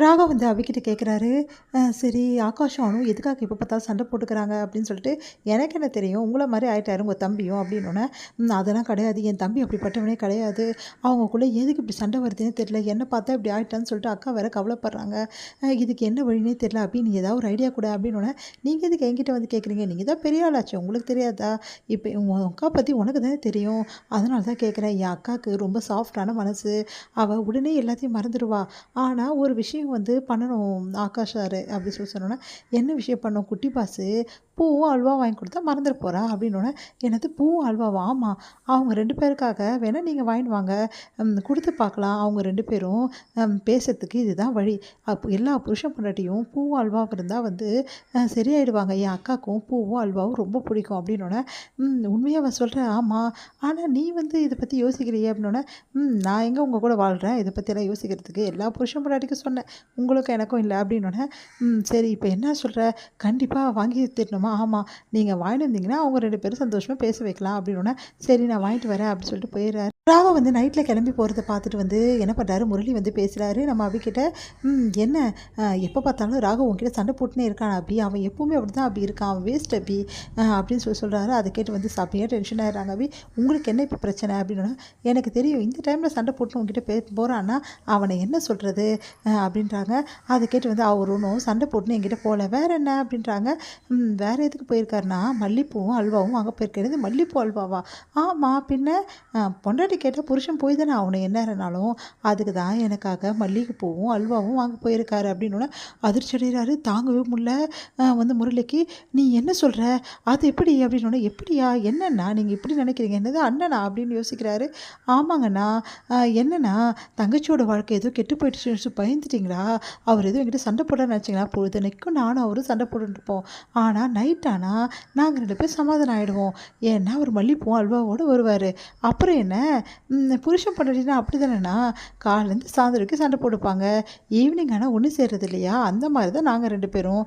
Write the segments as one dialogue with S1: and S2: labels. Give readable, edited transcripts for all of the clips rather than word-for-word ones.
S1: ராகா வந்து அவிக்கிட்ட கேட்குறாரு, சரி ஆகாஷும் அனும் எதுக்காக எப்போ பார்த்தாலும் சண்டை போட்டுக்கிறாங்க அப்படின்னு சொல்லிட்டு, எனக்கு என்ன தெரியும் உங்கள மாரி ஆயிட்டாரு உங்க தம்பியும் அப்படின்னோன்னே, அதெல்லாம் கிடையாது என் தம்பி அப்படிப்பட்டவனே கிடையாது. அவங்கக்குள்ள எதுக்கு இப்படி சண்டை வருதுன்னே தெரியல. என்ன பார்த்தா இப்படி ஆயிட்டான்னு சொல்லிட்டு அக்கா வேற கவலைப்படுறாங்க. இதுக்கு என்ன வழின்னே தெரியல அபி நீ ஏதாவது ஒரு ஐடியா குடு அப்படின்னோன்னே, நீங்க எதுக்கு என்கிட்ட வந்து கேட்குறீங்க? நீங்க தான் பெரிய ஆளாச்சே உங்களுக்கு தெரியாதா? இப்போ உன் அக்கா பத்தி உனக்கு தானே தெரியும். அதனால தான் கேட்குறேன். என் அக்காவுக்கு ரொம்ப சாஃப்ட்டான மனசு. அவ உடனே எல்லாத்தையும் மறந்துடுவா. ஆனா ஒரு விஷயம் வந்து பண்ணணும் ஆகாஷ் சாரு அப்படி சொல்லி சொன்னோன்னே, என்ன விஷயம் பண்ணணும்? குட்டி பாஸு பூவும் அல்வாவும் வாங்கி கொடுத்தா மறந்துட போறா அப்படின்னோன்னே, என்னது பூவும் அல்வாவா? ஆமா. அவங்க 2 பேருக்காக வேணா நீங்க வாங்கிட்டு வாங்க. குடுத்து பார்க்கலாம். அவங்க 2 பேரும் பேசுறதுக்கு இதுதான் வழி. எல்லா புருஷன் பொண்டாட்டியும் பூவும் அல்வாவும் இருந்தா வந்து சரியாயிடுவாங்க. என் அக்காவுக்கும் பூவும் அல்வாவும் ரொம்ப பிடிக்கும் அப்படின்னோன்னே, உண்மையாவா சொல்ற? ஆமா. ஆனா நீ வந்து இத பத்தி யோசிக்கலையே அப்படின்னோன்னே, நான் எங்க உங்க கூட வாழ்றேன். இத பத்தியெல்லாம் யோசிக்கிறதுக்கு. எல்லா புருஷன் பொண்டாட்டிக்கும் சொன்னேன். உங்களுக்கும் எனக்கும் இல்ல அப்படின்னோன்னே, சரி இப்ப என்ன சொல்ற? கண்டிப்பா வாங்கி தரணுமா? ஆமா. நீங்க வாங்கிட்டு வந்தீங்கன்னா, அவங்க 2 பேரும் சந்தோஷமா பேச வைக்கலாம் அப்படின்னோன்னே, சரி நான் வாங்கிட்டு வரேன் அப்படின்னு சொல்லிட்டு போயிடுறாரு. ராகவ் வந்து நைட்ல கிளம்பி போறத பார்த்துட்டு வந்து என்ன பண்றாரு, முரளி வந்து பேசுறாரு நம்ம அபிகிட்ட. என்ன எப்போ பார்த்தாலும் ராகவ் உன்கிட்ட சண்டை போட்டுன்னே இருக்கான் அபி. அவன் எப்பவுமே அப்படிதான் அபி இருக்கான். அவன் வேஸ்ட் அபி அப்படின்னு சொல்றாரு. அதை கேட்டு வந்து செமையா டென்ஷன் ஆயிடுறாங்க அபி. உங்களுக்கு என்ன இப்போ பிரச்சனை அப்படின்னோன்னே, எனக்கு தெரியும் இந்த டைம்ல சண்டை போட்டு உன்கிட்ட போறான்னா அவனை என்ன சொல்றது அப்படின்றாங்க. அதை கேட்டு வந்து அவர் ஒன்றும் சண்டை போட்டுன்னு என்கிட்ட போகல. வேற என்ன அப்படின்றாங்க. வேற எதுக்கு போயிருக்காருன்னா மல்லிப்பூவும் அல்வாவும் வாங்க போயிருக்காரு. மல்லிப்பூ அல்வாவா? ஆமா பின்ன பொண்டாட்டி கேட்டால் புருஷன் போய் தானே அவனை என்னன்னாலும் அதுக்கு தான் எனக்காக மல்லிகைப்பூவும் அல்வாவும் வாங்க போயிருக்காரு அப்படின்னோடனே அதிர்ச்சி அடைகிறாரு. தாங்கவே முடியல வந்து முரளிக்கு. நீ என்ன சொல்கிற? அது எப்படி அப்படின்னோடனே, எப்படியா என்னண்ணா நீங்கள் இப்படி நினைக்கிறீங்க? என்னது அண்ணனா அப்படின்னு யோசிக்கிறாரு. ஆமாங்கண்ணா. என்னண்ணா தங்கச்சியோட வாழ்க்கை ஏதோ கெட்டு போயிடுச்சு பயந்துட்டிங்களா? அவர் எதுவும் என்கிட்ட சண்டை போட நினச்சிங்களா? பொழுதுனைக்கும் நானும் அவரும் சண்டை போட்டுருப்போம். ஆனால் நைட் ஆனால் நாங்கள் 2 பேர் சமாதானம் ஆகிடுவோம். ஏன்னா அவர் மல்லிப்பூவும் அல்வாவோடு வருவார். அப்புறம் என்ன புருஷன் பொண்டாட்டினா அப்படி தானேண்ணா? காலையிலேருந்து சாயந்தரம் வரைக்கும் சண்டை போட்டுப்பாங்க. ஈவினிங் ஆனால் ஒன்று சேர்றது இல்லையா? அந்த மாதிரி தான் நாங்கள் 2 பேரும்.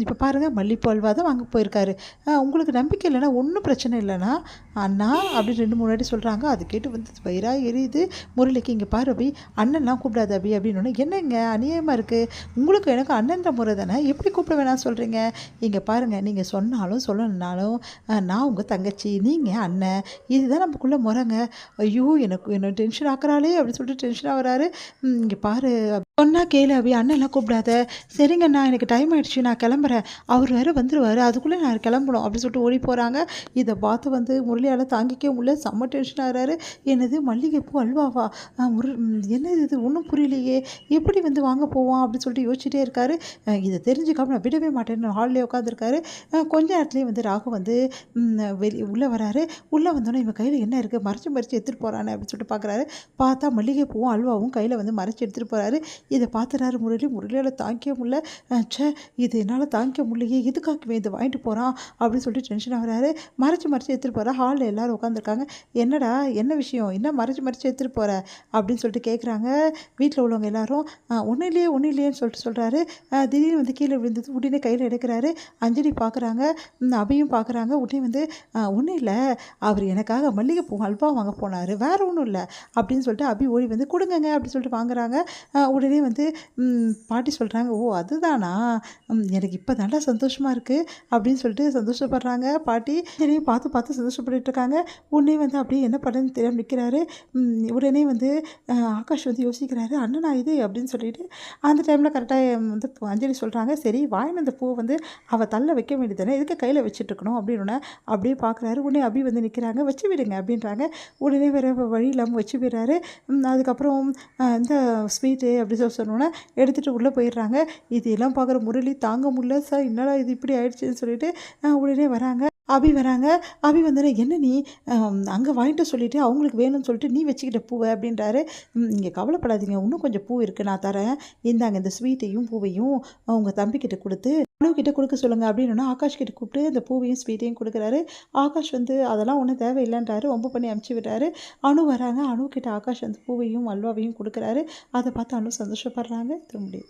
S1: இப்போ பாருங்கள் மல்லிப்பூ அல்வா தான் வாங்க போயிருக்காரு. உங்களுக்கு நம்பிக்கை இல்லைன்னா ஒன்றும் பிரச்சனை இல்லைண்ணா அண்ணா அப்படின்னு 2, 3 வாட்டி சொல்கிறாங்க. அது கேட்டு வந்து வயிறாக எரியுது முரளிக்கு. இங்கே பாரு அபி அண்ணன்லாம் கூப்பிடாது அபி அப்படின்னு. என்னங்க அநியாயமாக இருக்குது? உங்களுக்கு எனக்கு அண்ணன்ற முறை தானே, எப்படி கூப்பிட வேணாம் சொல்கிறீங்க? இங்கே பாருங்கள் நீங்கள் சொன்னாலும் சொல்லணுன்னாலும் நான் உங்கள் தங்கச்சி, நீங்கள் அண்ணன், இதுதான் நமக்குள்ள முறைங்க. ஐயோ எனக்கு என்ன டென்ஷன் ஆக்குறாளே அப்படின்னு சொல்லிட்டு டென்ஷனாக வராரு. இங்கே பாரு சொன்னா கேளு அபி அண்ணன்லாம் கூப்பிடாத. சரிங்கண்ணா எனக்கு டைம் ஆகிடுச்சு நான் கிளம்புறேன். அவர் வேறு வந்துடுவார் அதுக்குள்ளே நான் கிளம்பணும் அப்படின்னு சொல்லிட்டு ஓடி போகிறாங்க. இதை பார்த்து வந்து முரளியால் தாங்கிக்கவே முடியல. செம்ம டென்ஷன் ஆகிறாரு. என்னது மல்லிகைப்பூ அல்வாவா? என்னது இது ஒன்றும் புரியலையே, எப்படி வந்து வாங்க போவான் அப்படின்னு சொல்லிட்டு யோசிச்சுட்டே இருக்காரு. இதை தெரிஞ்சுக்காம நான் விடவே மாட்டேன்னு ஹாலிலே உட்காந்துருக்காரு. கொஞ்ச நேரத்துலேயே வந்து ராகு வந்து உள்ளே வராரு. உள்ளே வந்தோன்னே இவன் கையில் என்ன இருக்குது மறைச்சு எடுத்துகிட்டு போகிறானே அப்படின்னு சொல்லிட்டு பார்க்குறாரு. பார்த்தா மல்லிகைப்பூவும் அல்வாவும் கையில் வந்து மறைச்சி எடுத்துகிட்டு போகிறாரு. இதை பார்த்துறாரு முரளியால் தாங்கிக்க முடியல. ச்சே இது என்னால் தாங்கிக்க முடியலையே, எதுக்காக இதை வாங்கிட்டு போகிறான் அப்படின்னு சொல்லிட்டு டென்ஷன் ஆகிறாரு. மறைச்சி எடுத்துகிட்டு போகிறா. ஹாலில் எல்லோரும் உட்காந்துருக்காங்க. என்னடா என்ன விஷயம், என்ன மறைச்சி எடுத்துகிட்டு போகிற அப்படின்னு சொல்லிட்டு கேட்குறாங்க வீட்டில் உள்ளவங்க எல்லாரும். ஒன்றும் இல்லையேன்னு சொல்லிட்டு சொல்கிறாரு. திடீர்னு வந்து கீழே விழுந்தது. உடனே கையில் எடுக்கிறாரு. அஞ்சலி பார்க்குறாங்க, அபியும் பார்க்குறாங்க. உடனே வந்து ஒன்றும் இல்லை, அவர் எனக்காக மல்லிகைப்பூ அல்வா வாங்க போனார், வேறு ஒன்றும் இல்லை அப்படின்னு சொல்லிட்டு அபி ஓடி வந்து கொடுங்கங்க அப்படின்னு சொல்லிட்டு வாங்குறாங்க. உடனே வந்து பாட்டி சொல்கிறாங்க, ஓ அதுதானா, எனக்கு இப்போ நல்லா சந்தோஷமாக இருக்குது அப்படின்னு சொல்லிட்டு சந்தோஷப்படுறாங்க பாட்டி. என்னையும் பார்த்து சந்தோஷப்பட்டு இருக்காங்க. உடனே வந்து அப்படியே என்ன பண்ணுன்னு தெரியாமல் நிற்கிறாரு. உடனே வந்து ஆகாஷ் வந்து யோசிக்கிறாரு, அண்ணனா இது அப்படின்னு சொல்லிட்டு. அந்த டைமில் கரெக்டாக வந்து அஞ்சலி சொல்கிறாங்க, சரி வாங்கின அந்த பூவை வந்து அவள் தள்ள வைக்க வேண்டியதானே, எதுக்கு கையில் வச்சுட்டு இருக்கணும் அப்படின்னு அப்படியே பார்க்குறாரு. உடனே அபி வந்து நிற்கிறாங்க, வச்சு விடுங்க அப்படின்றாங்க. உடனே வேறு வழி இல்லாமல் வச்சு விடுறாரு. அதுக்கப்புறம் இந்த ஸ்வீட்டு அப்படி சொன்னோன்னே எடுத்துகிட்டு உள்ளே போயிடுறாங்க. இது எல்லாம் பார்க்குற முரளி தாங்க முடியல. சார் என்னடா இது இப்படி ஆயிடுச்சுன்னு சொல்லிட்டு உடனே வராங்க. அபி வராங்க. அபி வந்தோடனே என்ன நீ அங்கே வாங்கிட்டு சொல்லிவிட்டு அவங்களுக்கு வேணும்னு சொல்லிட்டு நீ வச்சுக்கிட்ட பூவை அப்படின்றாரு. இங்கே கவலைப்படாதீங்க, இன்னும் கொஞ்சம் பூ இருக்குது நான் தரேன், இந்தாங்க இந்த ஸ்வீட்டையும் பூவையும் உங்கள் தம்பிக்கிட்ட கொடுத்து அணுக்கிட்ட கொடுக்க சொல்லுங்கள் அப்படின்னா ஆகாஷ் கிட்ட கூப்பிட்டு இந்த பூவையும் ஸ்வீட்டையும் கொடுக்குறாரு. ஆகாஷ் வந்து அதெல்லாம் ஒன்றும் தேவையில்லைன்றாரு. ரொம்ப பண்ணி அமுச்சு விடுறாரு. அணு வராங்க. அணு கிட்ட ஆகாஷ் வந்து பூவையும் அல்வாவையும் கொடுக்குறாரு. அதை பார்த்து அணு சந்தோஷப்படுறாங்க. திரும்ப